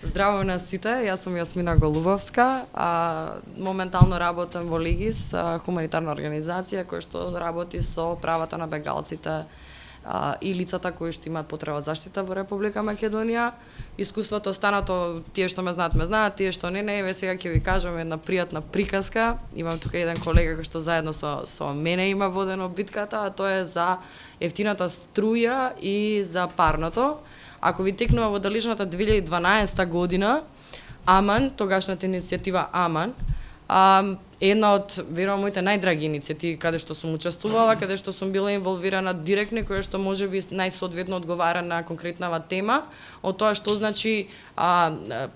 Здраво на сите, јас сум Јасмина Голубовска, моментално работам во Лигис, хуманитарна организација која што работи со правата на бегалците и лицата кои што имаат потреба заштита во Република Македонија. Искуството останато, тие што ме знаат, тие што не, еве сега ќе ви кажам една пријатна приказка. Имам тука еден колега кој што заедно со мене има водено битката, а тоа е за ефтината струја и за парното. Ако ви текнува во далечната 2012 година, Аман, тогашната иницијатива Аман, една од, верувам, моите најдраги иницијативи каде што сум учествувала, каде што сум била инволвирана директно, која што можеби најсоодветно одговара на конкретнава тема, од тоа што значи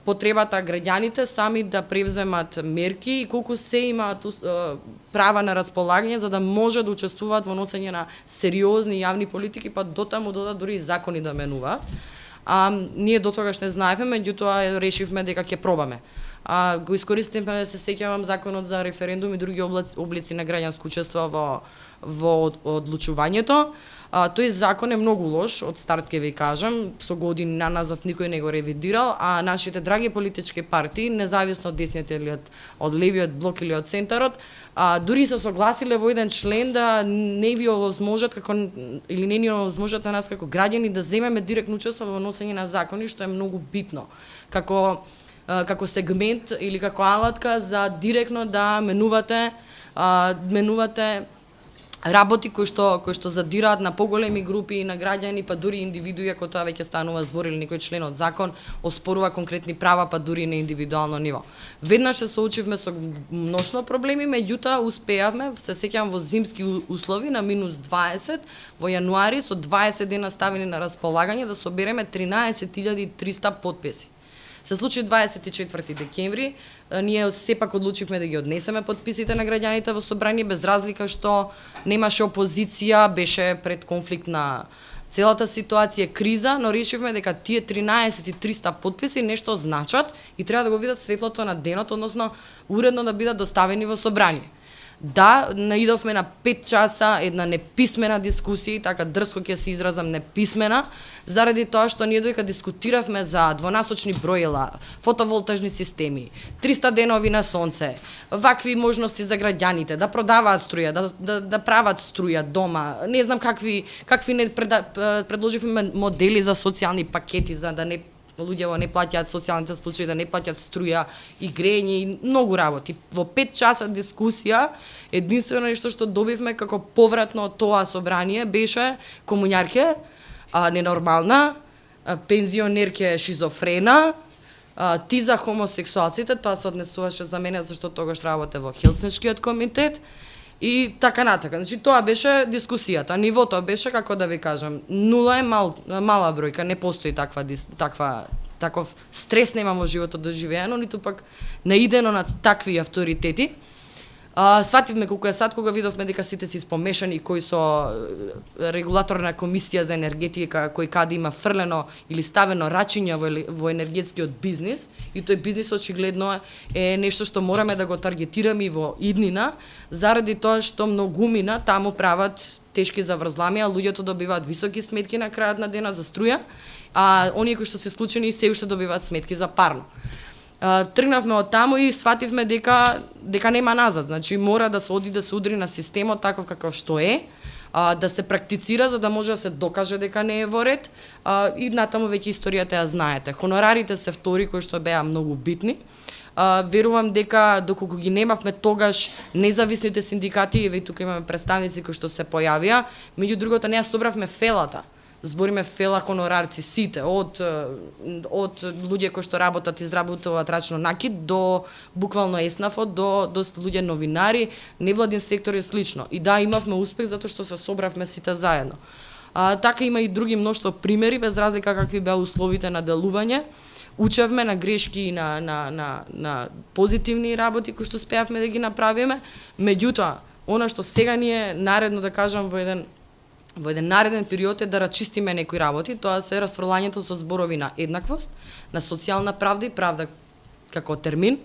потребата граѓаните сами да превземат мерки и колку се имаат права на располагање за да може да учествуваат во носење на сериозни јавни политики, па дотаму дури и закони да менуваат. Ние до тогаш не знаевме, меѓутоа решивме дека ќе пробаме. Го искористивме, да се сеќавам, законот за референдум и други облици на граѓанско учество во одлучувањето. Тој закон е многу лош, од старт ќе ви кажам, со години наназад никој не го ревидирал, а нашите драги политички партии, независно од десниот или од левиот блок или од центарот, дури се согласиле во еден член да не ви овозможат или не ни овозможат на нас како граѓани да земеме директно учество во носење на закони, што е многу битно. Како сегмент или како алатка за директно да менувате работи кои што задираат на поголеми групи на граѓани, па дури индивидуи, ако тоа веќе станува збор или некој член од закон оспорува конкретни права, па дури на индивидуално ниво. Веднаш се соочивме со мношно проблеми, меѓутоа успеавме, се сеќавам во зимски услови на -20 во јануари со 20 дена ставени на располагање да собереме 13.300 потписи. Се случи 24 декември, ние сепак одлучивме да ги однесеме потписите на граѓаните во собрание, без разлика што немаше опозиција, беше пред конфликт на целата ситуација, криза, но решивме дека тие 13.300 потписи нешто значат и треба да го видат светлото на денот, односно уредно да бидат доставени во собрание. Да, наидовме на 5 часа една неписмена дискусија, така дрско ќе се изразам, неписмена, заради тоа што ние додека дискутиравме за двонасочни броила, фотоволтажни системи, 300 денови на сонце, вакви можности за граѓаните, да продаваат струја, да прават струја дома, не знам какви не предложивме модели за социјални пакети за да не луѓето не плаќаат социјалните случаи, да не плаќаат струја и грење и многу работи. Во 5 часа дискусија, единствено нешто што добивме како повратно од тоа собрание беше комуњарке ненормална, пензионерке шизофрена, ти за хомосексуалците, тоа се однесуваше за мене зашто тогаш работев во Хелсиншкиот комитет и така натака. Значи тоа беше дискусијата. Нивото беше, како да ви кажам, нула е мала бројка, не постои таков стрес немам во животот доживеано, ниту пак наидено на такви авторитети. Свативме колку е сад кога видовме дека сите си спомешани, кои со регулаторна комисија за енергетика, кој каде има фрлено или ставено рачиња во енергетскиот бизнис, и тој бизнис очигледно е нешто што мораме да го таргетираме и во иднина, заради тоа што многумина таму прават тешки заврзламија, луѓето добиваат високи сметки на крајот на денот за струја, а оние кои што се исклучени се уште добиваат сметки за парно. Тргнавме од таму и свативме дека нема назад, значи мора да се оди да се удри на системот таков каков што е, да се практицира за да може да се докаже дека не е во ред, и натаму веќе историјата ја знаете. Хонорарите се втори кои што беа многу битни. Верувам дека доколку ги немавме тогаш независните синдикати, еве тука имаме представници кои што се појавија, меѓу другото не ја собравме фелата. Збориме фела хонорарци сите, од луѓе кои што работат, изработуваат рачно накид, до буквално еснафот, до луѓе новинари, невладин сектор и слично. И да, имавме успех затоа што се собравме сите заедно. Така има и други мноштво примери, без разлика какви беа условите на делување. Учевме на грешки и на позитивни работи кои што спеавме да ги направиме. Меѓутоа, она што сега ни е наредно да кажам во еден нареден период е да рачистиме некои работи, тоа се расфрлањето со зборови на еднаквост, на социјална правда и правда како термин,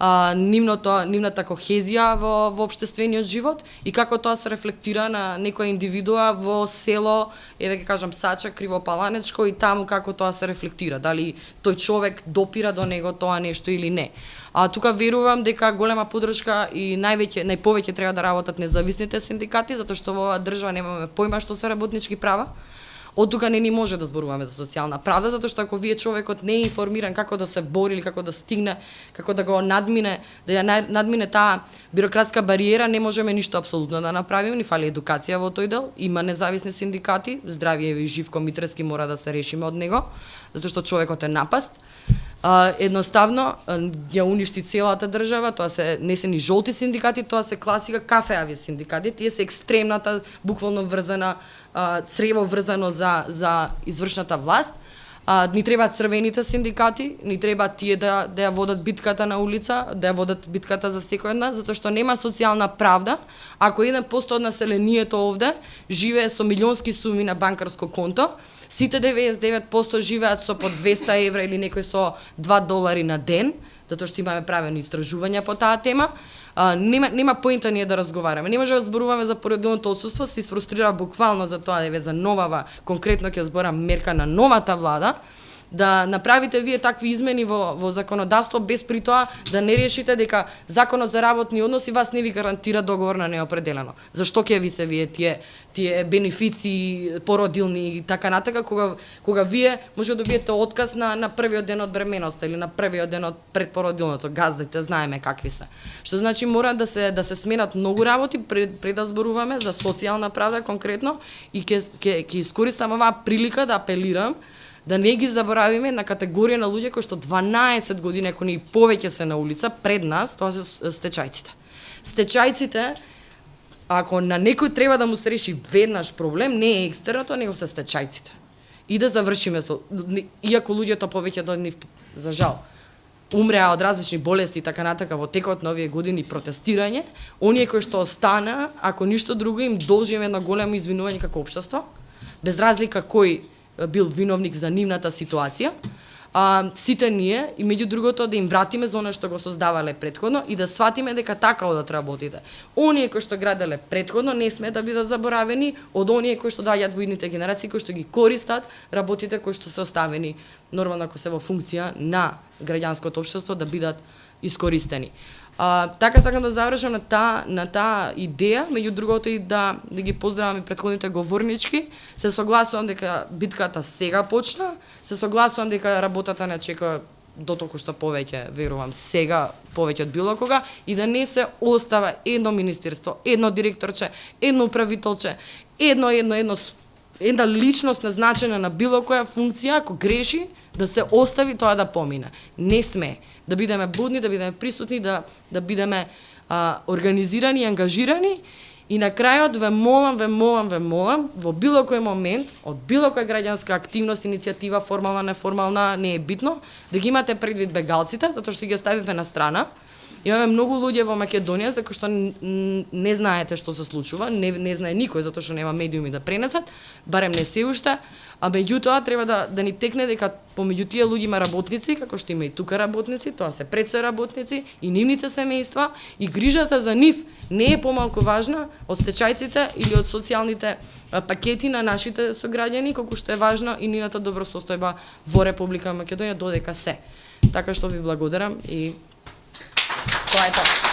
нивната кохезија во општествениот живот и како тоа се рефлектира на некоја индивидуа во село, еве ќе кажам Сача, Кривопаланечко и таму како тоа се рефлектира, дали тој човек допира до него тоа нешто или не. Тука верувам дека голема поддршка и најповеќе треба да работат независните синдикати, затоа што во оваа држава немаме појма што се работнички права. Од тука не ни може да зборуваме за социјална правда, затоа што ако вие човекот не е информиран како да се бори или како да стигне, како да го надмине, да ја надмине таа бирократска бариера, не можеме ништо апсолутно да направиме, ни фали едукација во тој дел. Има независни синдикати, Здравје и Живко Митрески мора да се решиме од него, затоа што човекот е напаст. Едноставно ја уништи целата држава, тоа не се ни жолти синдикати, тоа се класика кафеави синдикати, тие се екстремната, буквално врзана, црево врзано за извршната власт. Ни требаат црвените синдикати, ни треба тие да ја водат битката на улица, да ја водат битката за секој една, затоа што нема социјална правда ако 1% од населението овде живее со милионски суми на банкарско конто. Сите 99% живеат со по 200 евра или некој со $2 на ден, затоа што имаме правено истражувања по таа тема. Нема поинта ние да разговараме. Не може да зборуваме за породилното отсуство, се изфрустрира буквално за тоа, за новава, конкретно ќе зборам мерка на новата влада, да направите вие такви измени во законодавство без при тоа да не решите дека законот за работни односи вас не ви гарантира договор на неопределено. Зашто ќе ви се вие тие бенефиции породилни и така натака кога вие може да добиете отказ на првиот ден од бременоста или на првиот ден од предпородилното, газдите знаеме какви се. Што значи мора да се сменат многу работи пред да зборуваме за социјална правда конкретно и ќе искористам оваа прилика да апелирам да не ги заборавиме на категорија на луѓе кои што 12 години, ако не и повеќе се на улица, пред нас, тоа се стечајците. Стечајците, ако на некој треба да му се реши веднаш проблем, не е екстерното, него се стечајците. И да завршиме со... Иако луѓето повеќе до нив, за жал, умреа од различни болести и така натака во текот на овие години протестирање, оние кои што остана, ако ништо друго, им должиме едно големо извинување како општество, без разлика кој бил виновник за нивната ситуација, сите ние и меѓу другото да им вратиме за оно што го создавале претходно и да сватиме дека така одат работите. Оние кои што граделе претходно не сме да бидат заборавени од оние кои што доаѓаат во идните генерации, кои што ги користат работите кои што се оставени нормално ако се во функција на граѓанското општество да бидат искористени. Така сакам да завршам на таа идеја, меѓу другото и да ги поздравам и претходните говорнички. Се согласувам дека битката сега почна, се согласувам дека работата не чека дотолку што повеќе, верувам, сега повеќе од било кога и да не се остава едно министерство, едно директорче, едно управителче, една личност назначена на било која функција, ако греши, да се остави тоа да помине. Не сме. Да бидеме будни, да бидеме присутни, да бидеме организирани и ангажирани. И на крајот ве молам, во било кој момент, од било која граѓанска активност, иницијатива, формална, неформална, не е битно, да ги имате предвид бегалците, затоа што ги оставивме на страна. Имаме многу луѓе во Македонија за кои што не знаете што се случува, не знае никој затоа што нема медиуми да пренесат, барем не се уште, а меѓутоа треба да ни текне дека помеѓу тие луѓе има работници, како што има и тука работници, тоа се пред се работници и нивните семејства и грижата за нив не е помалку важна од стечајците или од социјалните пакети на нашите сограѓани, колку што е важна и нивната добросостојба во Република Македонија додека се. Така што ви благодарам и тоа е тоа.